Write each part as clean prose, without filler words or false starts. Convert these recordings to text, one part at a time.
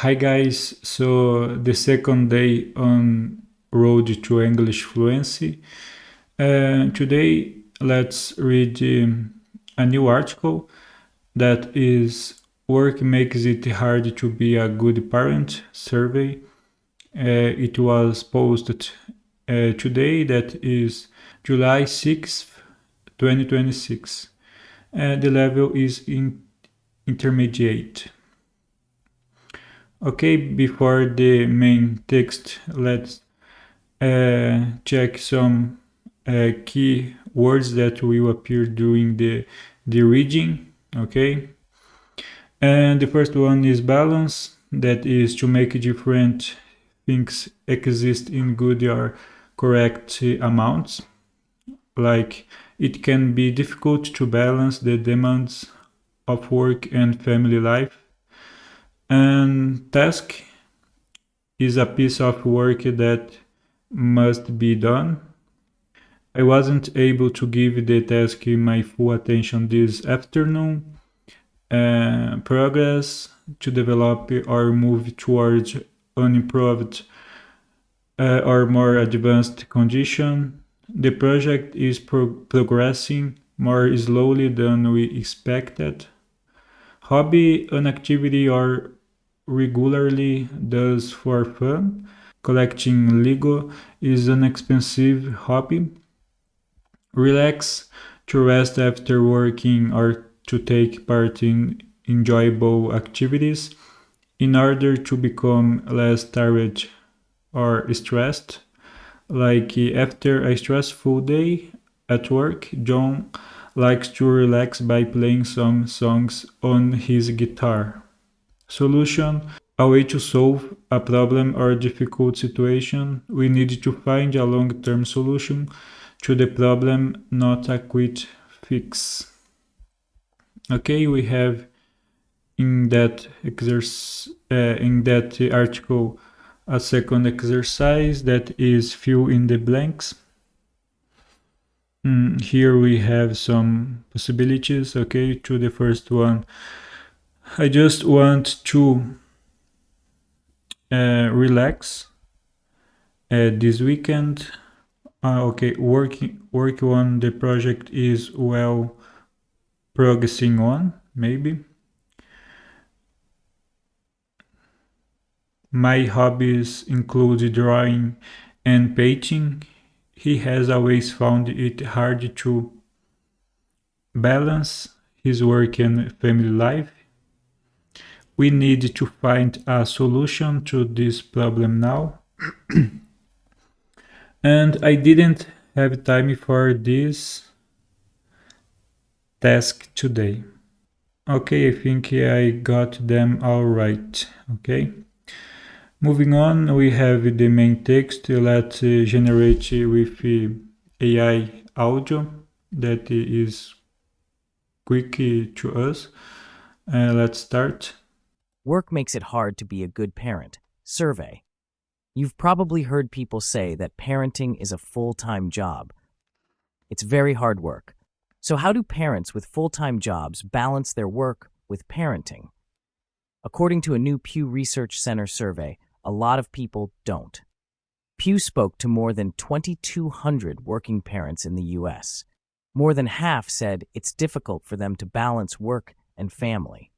Hi guys, so the second day on Road to English Fluency. Today let's read a new article that is Work Makes It Hard to Be a Good Parent survey. It was posted today, that is July 6th, 2026. The level is intermediate. Okay, before the main text, let's check some key words that will appear during the reading. Okay, and the first one is balance, that is to make different things exist in good or correct amounts. Like, it can be difficult to balance the demands of work and family life. And task is a piece of work that must be done. I wasn't able to give the task my full attention this afternoon. Progress to develop or move towards an improved or more advanced condition. The project is progressing more slowly than we expected. Hobby, an activity or regularly does for fun. Collecting Lego is an expensive hobby. Relax, to rest after working or to take part in enjoyable activities in order to become less tired or stressed. Like after a stressful day at work, John likes to relax by playing some songs on his guitar. Solution: a way to solve a problem or difficult situation. We need to find a long-term solution to the problem, not a quick fix. Okay, we have in that article a second exercise that is fill in the blanks. Here we have some possibilities. Okay, to the first one, I just want to relax this weekend. Okay, work on the project is well progressing on, maybe. My hobbies include drawing and painting. He has always found it hard to balance his work and family life. We need to find a solution to this problem now. And I didn't have time for this task today. Okay, I think I got them all right. Okay. Moving on, we have the main text. Let's generate with AI audio that is quick to us. Let's start. Work makes it hard to be a good parent. Survey. You've probably heard people say that parenting is a full-time job. It's very hard work. So how do parents with full-time jobs balance their work with parenting? According to a new Pew Research Center survey, a lot of people don't. Pew spoke to more than 2,200 working parents in the U.S. More than half said it's difficult for them to balance work and family.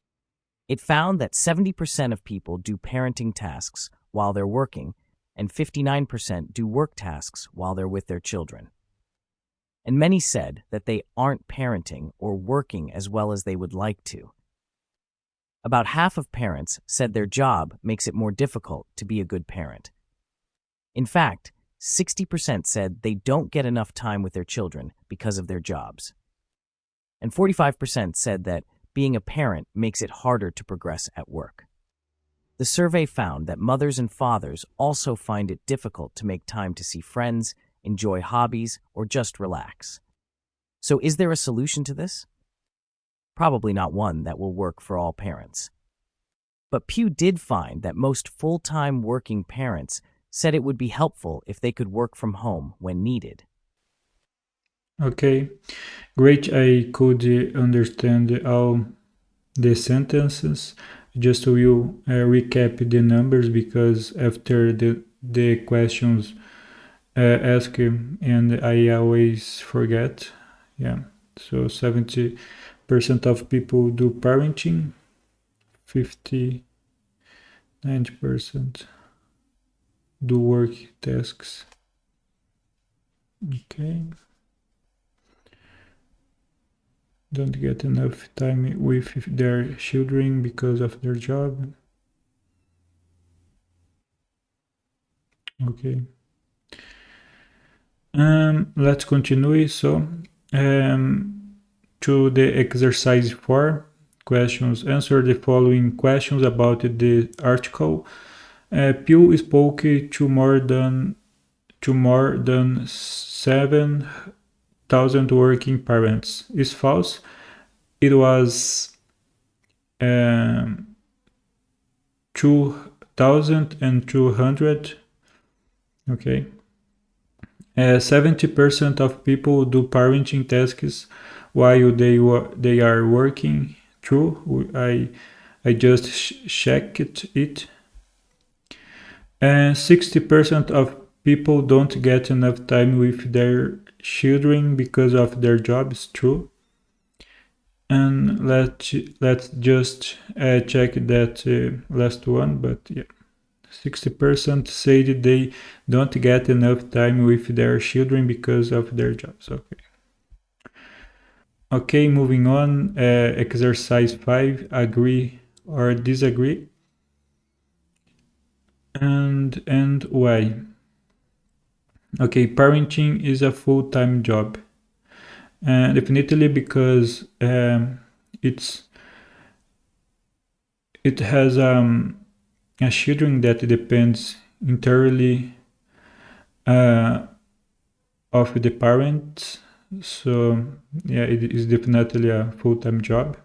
It found that 70% of people do parenting tasks while they're working, and 59% do work tasks while they're with their children. And many said that they aren't parenting or working as well as they would like to. About half of parents said their job makes it more difficult to be a good parent. In fact, 60% said they don't get enough time with their children because of their jobs. And 45% said that being a parent makes it harder to progress at work. The survey found that mothers and fathers also find it difficult to make time to see friends, enjoy hobbies, or just relax. So is there a solution to this? Probably not one that will work for all parents. But Pew did find that most full-time working parents said it would be helpful if they could work from home when needed. Okay, great. I could understand all the sentences. just will recap the numbers because after the questions ask him and I always forget. Yeah. So 70% of people do parenting, 50, 90% do work tasks. Okay. Don't get enough time with their children because of their job. Okay. Let's continue. So, to the exercise 4 questions. Answer the following questions about the article. Pew spoke to more than 7,000 working parents. Is false. It was 2,200. Okay. 70% of people do parenting tasks while they are working. True. I just checked it. And 60% of people don't get enough time with their children because of their jobs. True. And let's just check that last one. But yeah, 60% say that they don't get enough time with their children because of their jobs. Okay. Okay, moving on. Exercise 5. Agree or disagree. And why? Okay, parenting is a full-time job. Definitely because it has a children that depends entirely of the parents. So yeah, it is definitely a full-time job.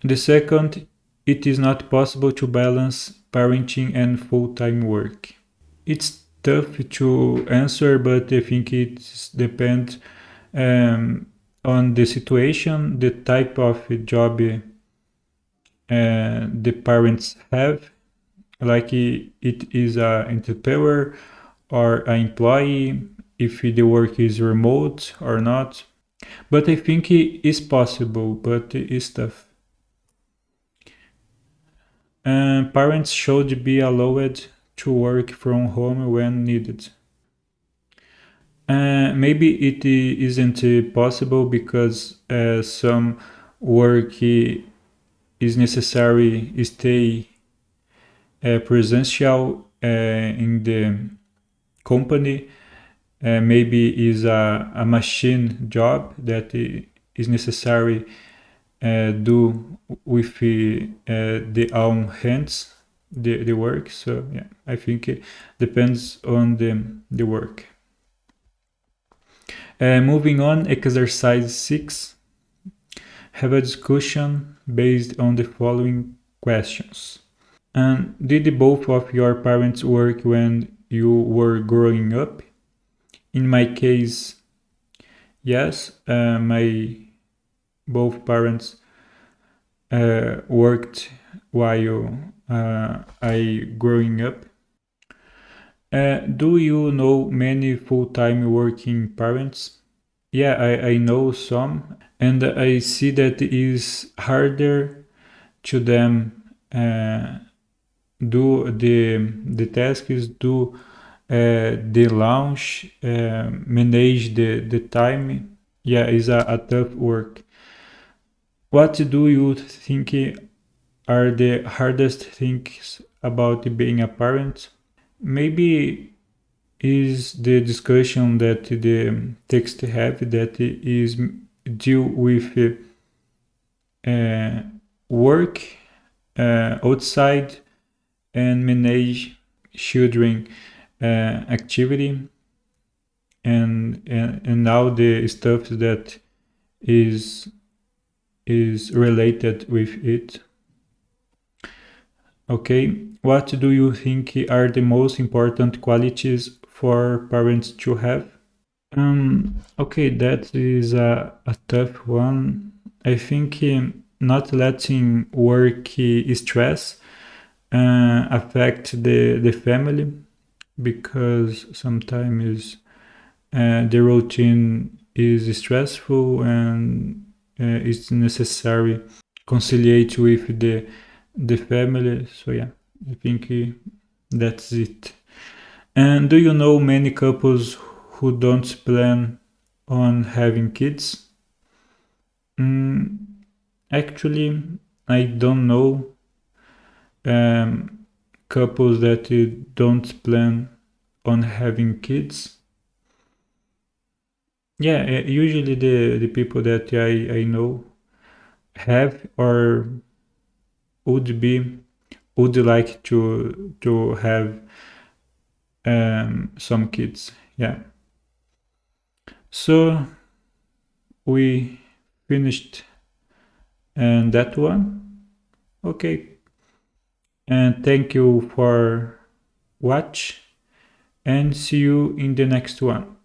The second, it is not possible to balance parenting and full-time work. It's tough to answer, but I think it depends on the situation, the type of job the parents have, like it is an entrepreneur or an employee, if the work is remote or not. But I think it is possible, but it is tough. Parents should be allowed to work from home when needed. Maybe it isn't possible because some work is necessary stay presential in the company. Maybe is a machine job that is necessary do with the own hands the work. So yeah, I think it depends on the work. Moving on, exercise 6. Have a discussion based on the following questions. And did both of your parents work when you were growing up? In my case, yes. My both parents worked while I growing up. Do you know many full-time working parents? Yeah, I know some, and I see that it is harder to them do the tasks, do the launch, manage the time. Yeah, it's a tough work. What do you think are the hardest things about being a parent? Maybe is the discussion that the text have that is deal with work outside and manage children activity and now the stuff that is related with it. Okay, what do you think are the most important qualities for parents to have? Okay, that is a tough one. I think not letting work stress affect the family, because sometimes the routine is stressful, and it's necessary conciliate with the family. So yeah, I think that's it. And do you know many couples who don't plan on having kids? Mm, Actually, I don't know couples that don't plan on having kids. Yeah, usually the people that I know have or would be would like to have some kids. Yeah. So we finished and that one. Okay. And thank you for watch, and see you in the next one.